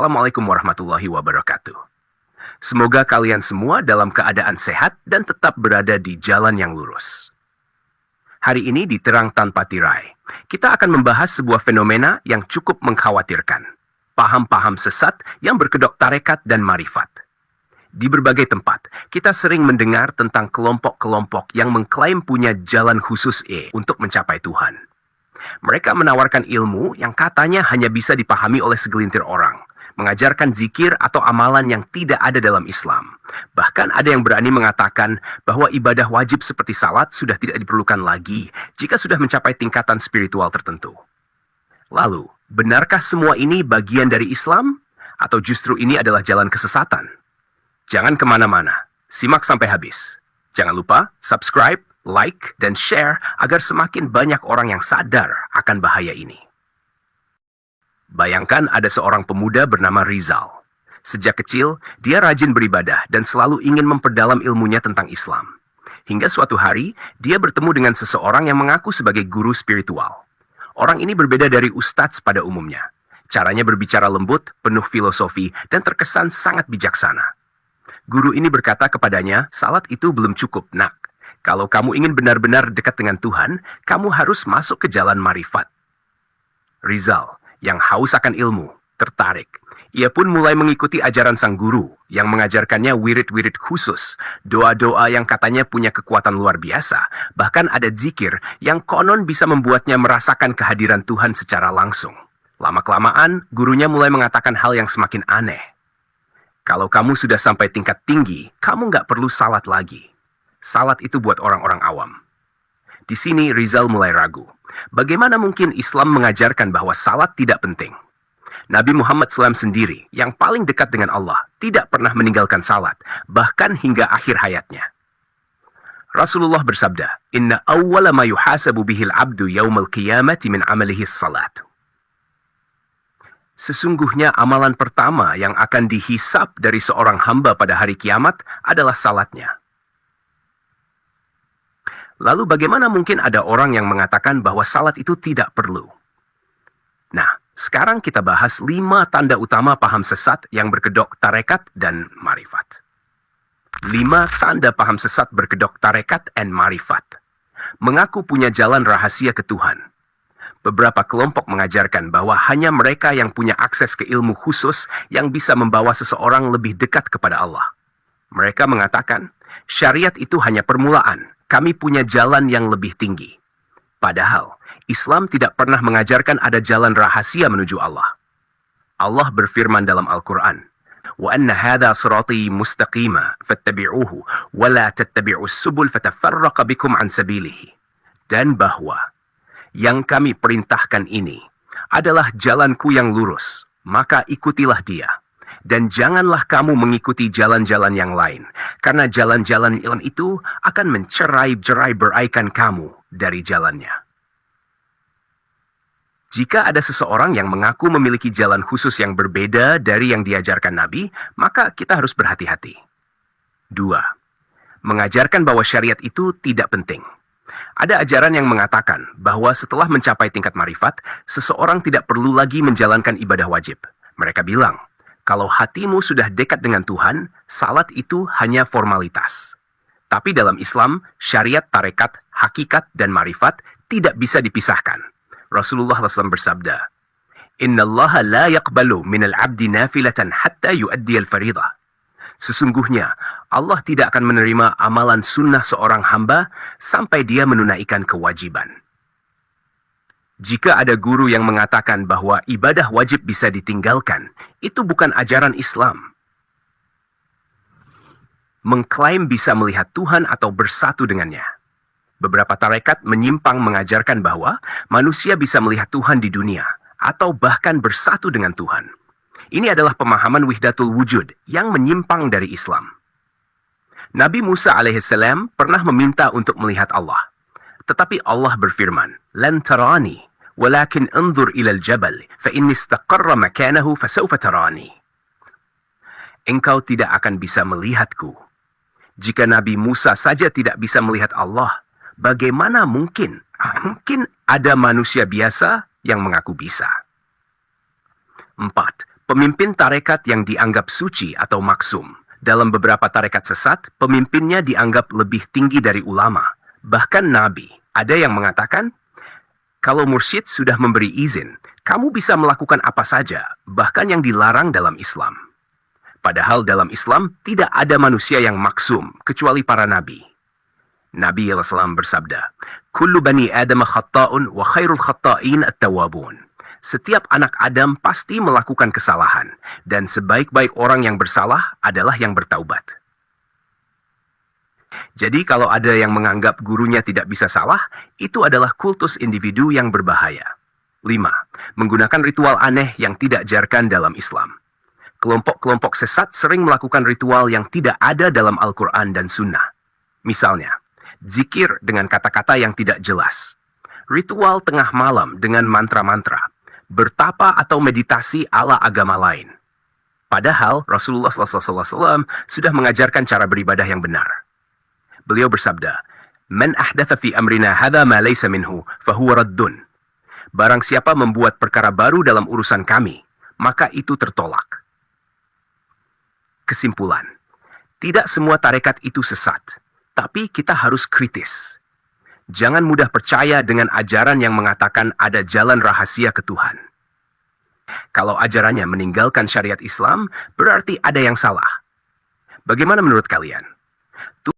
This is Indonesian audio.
Assalamualaikum warahmatullahi wabarakatuh. Semoga kalian semua dalam keadaan sehat dan tetap berada di jalan yang lurus. Hari ini di Terang Tanpa Tirai, kita akan membahas sebuah fenomena yang cukup mengkhawatirkan. Paham-paham sesat yang berkedok tarekat dan marifat. Di berbagai tempat, kita sering mendengar tentang kelompok-kelompok yang mengklaim punya jalan khusus untuk mencapai Tuhan. Mereka menawarkan ilmu yang katanya hanya bisa dipahami oleh segelintir orang, mengajarkan zikir atau amalan yang tidak ada dalam Islam. Bahkan ada yang berani mengatakan bahwa ibadah wajib seperti salat sudah tidak diperlukan lagi jika sudah mencapai tingkatan spiritual tertentu. Lalu, benarkah semua ini bagian dari Islam? Atau justru ini adalah jalan kesesatan? Jangan kemana-mana, simak sampai habis. Jangan lupa subscribe, like, dan share agar semakin banyak orang yang sadar akan bahaya ini. Bayangkan ada seorang pemuda bernama Rizal. Sejak kecil, dia rajin beribadah dan selalu ingin memperdalam ilmunya tentang Islam. Hingga suatu hari, dia bertemu dengan seseorang yang mengaku sebagai guru spiritual. Orang ini berbeda dari ustadz pada umumnya. Caranya berbicara lembut, penuh filosofi, dan terkesan sangat bijaksana. Guru ini berkata kepadanya, salat itu belum cukup, nak. Kalau kamu ingin benar-benar dekat dengan Tuhan, kamu harus masuk ke jalan marifat. Rizal, yang haus akan ilmu, tertarik. Ia pun mulai mengikuti ajaran sang guru, yang mengajarkannya wirid-wirid khusus, doa-doa yang katanya punya kekuatan luar biasa, bahkan ada zikir yang konon bisa membuatnya merasakan kehadiran Tuhan secara langsung. Lama-kelamaan, gurunya mulai mengatakan hal yang semakin aneh. Kalau kamu sudah sampai tingkat tinggi, kamu nggak perlu salat lagi. Salat itu buat orang-orang awam. Di sini Rizal mulai ragu. Bagaimana mungkin Islam mengajarkan bahwa salat tidak penting? Nabi Muhammad SAW sendiri, yang paling dekat dengan Allah, tidak pernah meninggalkan salat, bahkan hingga akhir hayatnya. Rasulullah bersabda, Inna awwala ma yuhasabu bihil abdu yawmal qiyamati min amalihi salat. Sesungguhnya amalan pertama yang akan dihisap dari seorang hamba pada hari kiamat adalah salatnya. Lalu bagaimana mungkin ada orang yang mengatakan bahwa salat itu tidak perlu? Nah, sekarang kita bahas 5 tanda utama paham sesat yang berkedok tarekat dan marifat. 5 tanda paham sesat berkedok tarekat dan marifat. Mengaku punya jalan rahasia ke Tuhan. Beberapa kelompok mengajarkan bahwa hanya mereka yang punya akses ke ilmu khusus yang bisa membawa seseorang lebih dekat kepada Allah. Mereka mengatakan, syariat itu hanya permulaan, kami punya jalan yang lebih tinggi. Padahal, Islam tidak pernah mengajarkan ada jalan rahasia menuju Allah. Allah berfirman dalam Al-Quran, وَأَنَّ هَذَا صِرَاطِي مُسْتَقِيمًا فَاتَّبِعُوهُ وَلَا تَتَّبِعُوا السُّبُلَ فَتَفَرَّقَ بِكُمْ عَنْ سَبِيلِهِ. Dan bahwa yang kami perintahkan ini adalah jalanku yang lurus, maka ikutilah dia. Dan janganlah kamu mengikuti jalan-jalan yang lain, karena jalan-jalan yang itu akan mencerai-beraikan kamu dari jalannya. Jika ada seseorang yang mengaku memiliki jalan khusus yang berbeda dari yang diajarkan Nabi, maka kita harus berhati-hati. 2. Mengajarkan bahwa syariat itu tidak penting. Ada ajaran yang mengatakan bahwa setelah mencapai tingkat marifat, seseorang tidak perlu lagi menjalankan ibadah wajib. Mereka bilang, kalau hatimu sudah dekat dengan Tuhan, salat itu hanya formalitas. Tapi dalam Islam, syariat, tarekat, hakikat, dan marifat tidak bisa dipisahkan. Rasulullah SAW bersabda, Inna Allah la yaqbalu minal abdi nafilatan hatta yu'addiyal faridah. Sesungguhnya, Allah tidak akan menerima amalan sunnah seorang hamba sampai dia menunaikan kewajiban. Jika ada guru yang mengatakan bahwa ibadah wajib bisa ditinggalkan, itu bukan ajaran Islam. Mengklaim bisa melihat Tuhan atau bersatu dengannya. Beberapa tarekat menyimpang mengajarkan bahwa manusia bisa melihat Tuhan di dunia, atau bahkan bersatu dengan Tuhan. Ini adalah pemahaman wihdatul wujud yang menyimpang dari Islam. Nabi Musa alaihissalam pernah meminta untuk melihat Allah. Tetapi Allah berfirman, Lan tarani, walakin anzur ilal jabal, fa inni istaqarra makanahu fasawfa tarani. Engkau tidak akan bisa melihatku. Jika Nabi Musa saja tidak bisa melihat Allah, bagaimana mungkin? Mungkin ada manusia biasa yang mengaku bisa. 4. Pemimpin tarekat yang dianggap suci atau maksum. Dalam beberapa tarekat sesat, pemimpinnya dianggap lebih tinggi dari ulama, bahkan nabi. Ada yang mengatakan, kalau mursyid sudah memberi izin, kamu bisa melakukan apa saja, bahkan yang dilarang dalam Islam. Padahal dalam Islam tidak ada manusia yang maksum, kecuali para nabi. Nabi SAW bersabda, Kullu bani Adam khatta'un wa khairul khatta'in at-tawwabun. Setiap anak Adam pasti melakukan kesalahan, dan sebaik-baik orang yang bersalah adalah yang bertaubat. Jadi kalau ada yang menganggap gurunya tidak bisa salah, itu adalah kultus individu yang berbahaya. 5. Menggunakan ritual aneh yang tidak diajarkan dalam Islam. Kelompok-kelompok sesat sering melakukan ritual yang tidak ada dalam Al-Quran dan Sunnah. Misalnya, zikir dengan kata-kata yang tidak jelas. Ritual tengah malam dengan mantra-mantra. Bertapa atau meditasi ala agama lain. Padahal Rasulullah SAW sudah mengajarkan cara beribadah yang benar. Beliau bersabda, Man ahdatha fi amrina hadha ma laysa minhu, fahuwa raddun. Barang siapa membuat perkara baru dalam urusan kami, maka itu tertolak. Kesimpulan, tidak semua tarekat itu sesat, tapi kita harus kritis. Jangan mudah percaya dengan ajaran yang mengatakan ada jalan rahasia ke Tuhan. Kalau ajarannya meninggalkan syariat Islam, berarti ada yang salah. Bagaimana menurut kalian?